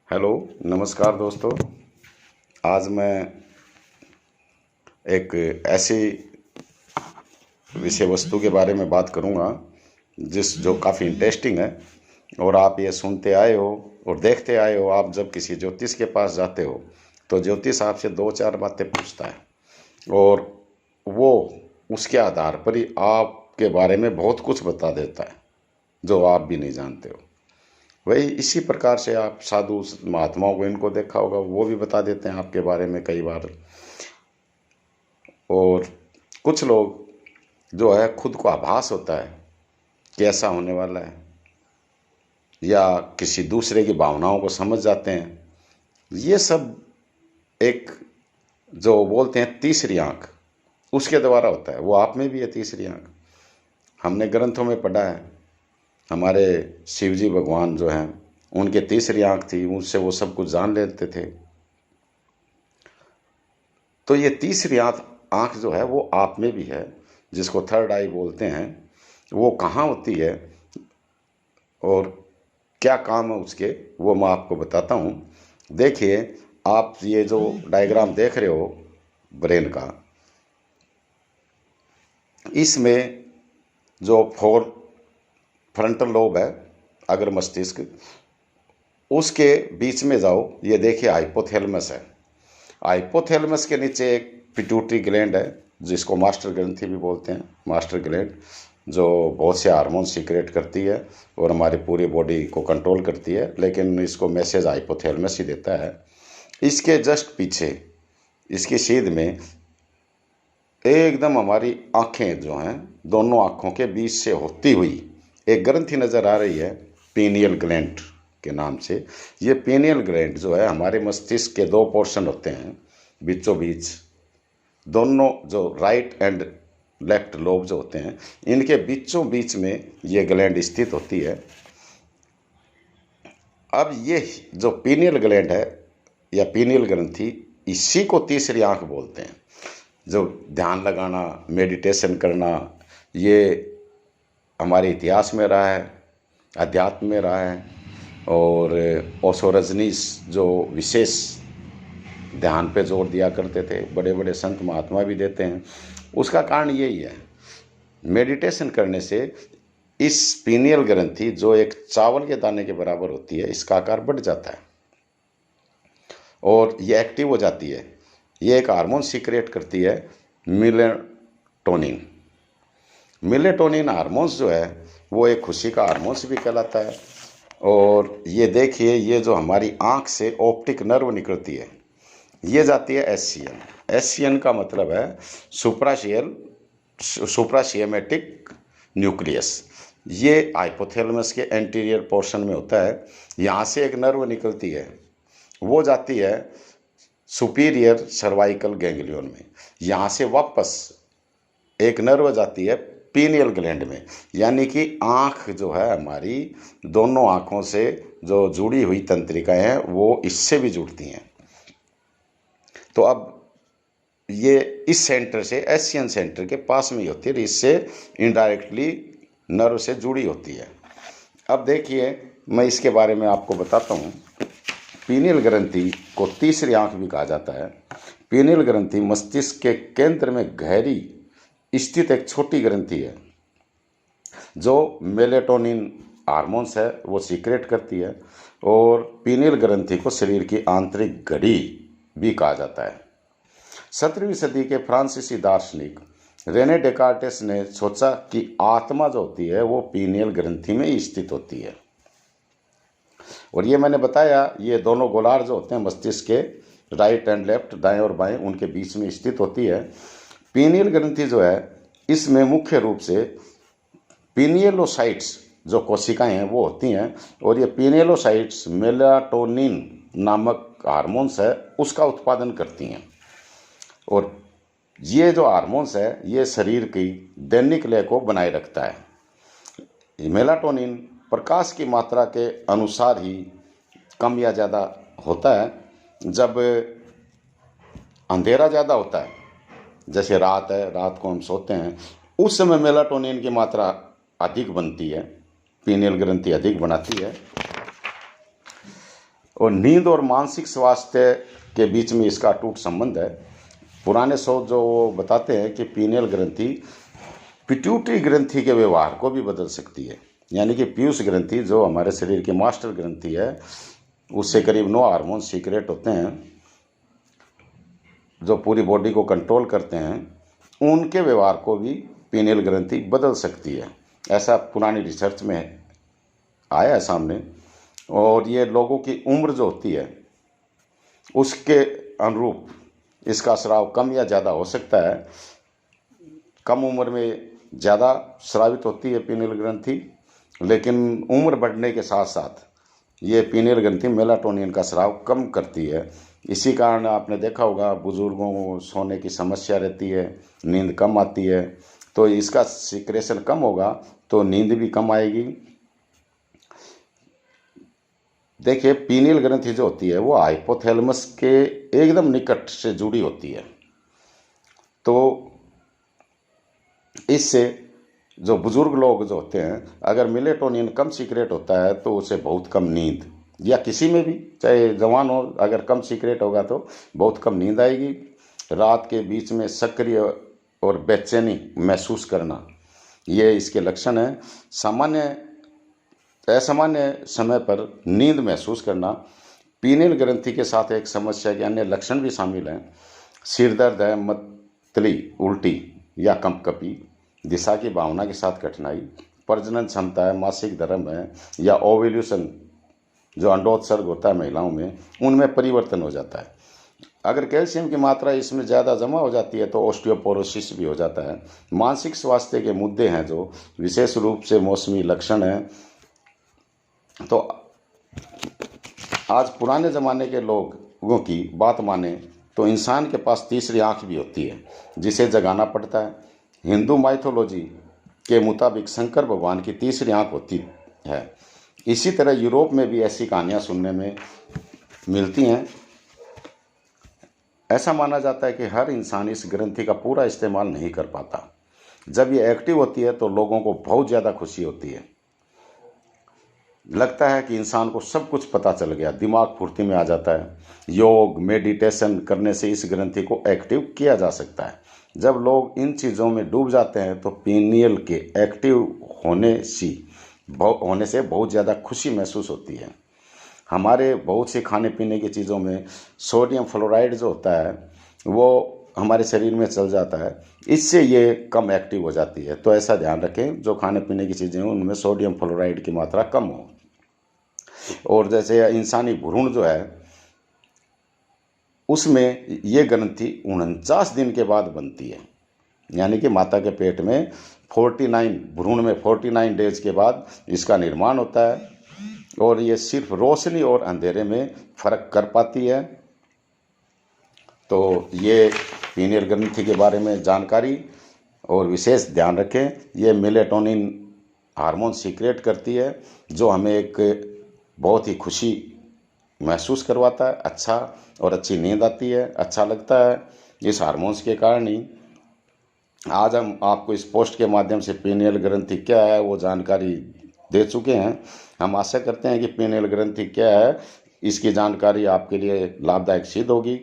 Hello, नमस्कार दोस्तों। आज मैं एक ऐसी विषय वस्तु के बारे में बात करूंगा जो काफ़ी इंटरेस्टिंग है। और आप ये सुनते आए हो और देखते आए हो। आप जब किसी ज्योतिष के पास जाते हो तो ज्योतिष आपसे दो चार बातें पूछता है और वो उसके आधार पर ही आपके बारे में बहुत कुछ बता देता है जो आप भी नहीं जानते हो। वही इसी प्रकार से आप साधु महात्माओं को इनको देखा होगा, वो भी बता देते हैं आपके बारे में कई बार। और कुछ लोग जो है खुद को आभास होता है कि ऐसा होने वाला है, या किसी दूसरे की भावनाओं को समझ जाते हैं। ये सब एक जो बोलते हैं तीसरी आंख, उसके द्वारा होता है। वो आप में भी है तीसरी आंख। हमने ग्रंथों में पढ़ा है, हमारे शिव जी भगवान जो हैं उनके तीसरी आंख थी, उनसे वो सब कुछ जान लेते थे। तो ये तीसरी आंख जो है वो आप में भी है, जिसको थर्ड आई बोलते हैं। वो कहाँ होती है और क्या काम है उसके, वो मैं आपको बताता हूँ। देखिए, आप ये जो डायग्राम देख रहे हो ब्रेन का, इसमें जो फ्रंटल लोब है, अगर मस्तिष्क, उसके बीच में जाओ, ये देखिए हाइपोथैलेमस है। हाइपोथैलेमस के नीचे एक पिट्यूटरी ग्लैंड है, जिसको मास्टर ग्रंथि भी बोलते हैं। मास्टर ग्लैंड जो बहुत से हार्मोन सीक्रेट करती है और हमारी पूरी बॉडी को कंट्रोल करती है, लेकिन इसको मैसेज हाइपोथैलेमस ही देता है। इसके जस्ट पीछे, इसकी सीध में एकदम हमारी आँखें जो हैं, दोनों आँखों के बीच से होती हुई एक ग्रंथि नज़र आ रही है, पीनियल ग्लैंड के नाम से। ये पीनियल ग्लैंड जो है, हमारे मस्तिष्क के दो पोर्शन होते हैं बीचों बीच। दोनों जो राइट एंड लेफ्ट लोब जो होते हैं, इनके बीचों बीच में ये ग्लैंड स्थित होती है। अब ये जो पीनियल ग्लैंड है या पीनियल ग्रंथि, इसी को तीसरी आंख बोलते हैं। जो ध्यान लगाना, मेडिटेशन करना, ये हमारे इतिहास में रहा है, अध्यात्म में रहा है। और ओशो रजनीश जो विशेष ध्यान पे जोर दिया करते थे, बड़े बड़े संत महात्मा भी देते हैं। उसका कारण यही है, मेडिटेशन करने से इस पीनियल ग्रंथि जो एक चावल के दाने के बराबर होती है, इसका आकार बढ़ जाता है और ये एक्टिव हो जाती है। ये एक हार्मोन सीक्रेट करती है, मेलेटोनिन। मेलेटोनिन हार्मोन्स जो है वो एक खुशी का हार्मोन्स भी कहलाता है। और ये देखिए, ये जो हमारी आँख से ऑप्टिक नर्व निकलती है, ये जाती है एससीएन। एससीएन का मतलब है सुप्राशियमेटिक न्यूक्लियस। ये हाइपोथैलेमस के एंटीरियर पोर्शन में होता है। यहाँ से एक नर्व निकलती है, वो जाती है सुपीरियर सर्वाइकल गैंग्लियन में। यहाँ से वापस एक नर्व जाती है पीनियल ग्लैंड में। यानी कि आँख जो है हमारी, दोनों आँखों से जो जुड़ी हुई तंत्रिकाएं हैं वो इससे भी जुड़ती हैं। तो अब ये इस सेंटर से, एशियन सेंटर के पास में ही होती है, इससे इनडायरेक्टली नर्व से जुड़ी होती है। अब देखिए, मैं इसके बारे में आपको बताता हूँ। पीनियल ग्रंथि को तीसरी आंख भी कहा जाता है। पीनियल ग्रंथि मस्तिष्क के केंद्र में गहरी स्थित एक छोटी ग्रंथि है, जो मेलेटोनिन हार्मोन्स है वो सीक्रेट करती है। और पीनियल ग्रंथि को शरीर की आंतरिक घड़ी भी कहा जाता है। 17वीं सदी के फ्रांसीसी दार्शनिक रेने डेकार्टेस ने सोचा कि आत्मा जो होती है वो पीनियल ग्रंथि में ही स्थित होती है। और ये मैंने बताया, ये दोनों गोलार्ध जो होते हैं मस्तिष्क के, राइट एंड लेफ्ट, दाएं और बाएं, उनके बीच में स्थित होती है। पीनियल ग्रंथि जो है, इसमें मुख्य रूप से पिनियलोसाइट्स जो कोशिकाएं हैं वो होती हैं। और ये पिनियलोसाइट्स मेलाटोनिन नामक हार्मोन्स है उसका उत्पादन करती हैं। और ये जो हार्मोन्स है ये शरीर की दैनिक लय को बनाए रखता है। मेलाटोनिन प्रकाश की मात्रा के अनुसार ही कम या ज़्यादा होता है। जब अंधेरा ज़्यादा होता है, जैसे रात है, रात को हम सोते हैं, उस समय मेलाटोनिन की मात्रा अधिक बनती है, पीनियल ग्रंथि अधिक बनाती है। और नींद और मानसिक स्वास्थ्य के बीच में इसका अटूट संबंध है। पुराने शोध जो बताते हैं कि पीनियल ग्रंथि पिट्यूटरी ग्रंथि के व्यवहार को भी बदल सकती है। यानी कि पीयूष ग्रंथि जो हमारे शरीर की मास्टर ग्रंथि है, उससे करीब 9 हार्मोन सीक्रेट होते हैं जो पूरी बॉडी को कंट्रोल करते हैं, उनके व्यवहार को भी पीनियल ग्रंथि बदल सकती है। ऐसा पुरानी रिसर्च में आया है सामने। और ये लोगों की उम्र जो होती है उसके अनुरूप इसका स्राव कम या ज़्यादा हो सकता है। कम उम्र में ज़्यादा स्रावित होती है पीनियल ग्रंथि, लेकिन उम्र बढ़ने के साथ साथ ये पीनियल ग्रंथि मेलाटोनिन का स्राव कम करती है। इसी कारण आपने देखा होगा बुजुर्गों को सोने की समस्या रहती है, नींद कम आती है। तो इसका सिक्रेशन कम होगा तो नींद भी कम आएगी। देखिए, पीनियल ग्रंथि जो होती है वो हाइपोथैलेमस के एकदम निकट से जुड़ी होती है। तो इससे जो बुजुर्ग लोग जो होते हैं, अगर मेलाटोनिन कम सीक्रेट होता है तो उसे बहुत कम नींद, या किसी में भी चाहे जवान हो, अगर कम सीक्रेट होगा तो बहुत कम नींद आएगी। रात के बीच में सक्रिय और बेचैनी महसूस करना, ये इसके लक्षण हैं। असामान्य समय पर नींद महसूस करना। पीनियल ग्रंथि के साथ एक समस्या के अन्य लक्षण भी शामिल हैं। सिर दर्द है, मतली, उल्टी या कंपकपी, दिशा की भावना के साथ कठिनाई, प्रजनन क्षमता है, मासिक धर्म है, या ओव्यूलेशन जो अंडोत्सर्ग होता है महिलाओं में, उनमें परिवर्तन हो जाता है। अगर कैल्शियम की मात्रा इसमें ज़्यादा जमा हो जाती है तो ऑस्टियोपोरोसिस भी हो जाता है। मानसिक स्वास्थ्य के मुद्दे हैं जो विशेष रूप से मौसमी लक्षण हैं। तो आज पुराने ज़माने के लोगों की बात माने तो इंसान के पास तीसरी आंख भी होती है जिसे जगाना पड़ता है। हिंदू माइथोलॉजी के मुताबिक शंकर भगवान की तीसरी आंख होती है। इसी तरह यूरोप में भी ऐसी कहानियाँ सुनने में मिलती हैं। ऐसा माना जाता है कि हर इंसान इस ग्रंथि का पूरा इस्तेमाल नहीं कर पाता। जब ये एक्टिव होती है तो लोगों को बहुत ज़्यादा खुशी होती है। लगता है कि इंसान को सब कुछ पता चल गया, दिमाग फुर्ती में आ जाता है। योग मेडिटेशन करने से इस ग्रंथि को एक्टिव किया जा सकता है। जब लोग इन चीज़ों में डूब जाते हैं तो पीनियल के एक्टिव होने से बहुत ज़्यादा खुशी महसूस होती है। हमारे बहुत से खाने पीने की चीज़ों में सोडियम फ्लोराइड जो होता है वो हमारे शरीर में चल जाता है, इससे ये कम एक्टिव हो जाती है। तो ऐसा ध्यान रखें, जो खाने पीने की चीज़ें हैं उनमें सोडियम फ्लोराइड की मात्रा कम हो। और जैसे इंसानी भ्रूण जो है उसमें ये ग्रंथि 49 दिन के बाद बनती है। यानी कि माता के पेट में 49 भ्रूण में 49 डेज के बाद इसका निर्माण होता है। और ये सिर्फ रोशनी और अंधेरे में फर्क कर पाती है। तो ये पीनियल ग्रंथि के बारे में जानकारी और विशेष ध्यान रखें। ये मेलाटोनिन हार्मोन सीक्रेट करती है जो हमें एक बहुत ही खुशी महसूस करवाता है। अच्छा और अच्छी नींद आती है, अच्छा लगता है। इस हार्मोन्स के कारण ही आज हम आपको इस पोस्ट के माध्यम से पीनियल ग्रंथि क्या है वो जानकारी दे चुके हैं। हम आशा करते हैं कि पीनियल ग्रंथि क्या है इसकी जानकारी आपके लिए लाभदायक सिद्ध होगी।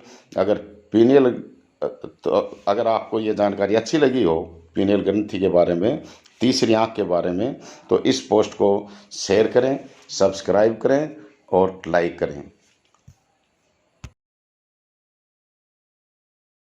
अगर आपको ये जानकारी अच्छी लगी हो पीनियल ग्रंथि के बारे में, तीसरी आंख के बारे में, तो इस पोस्ट को शेयर करें, सब्सक्राइब करें और लाइक करें।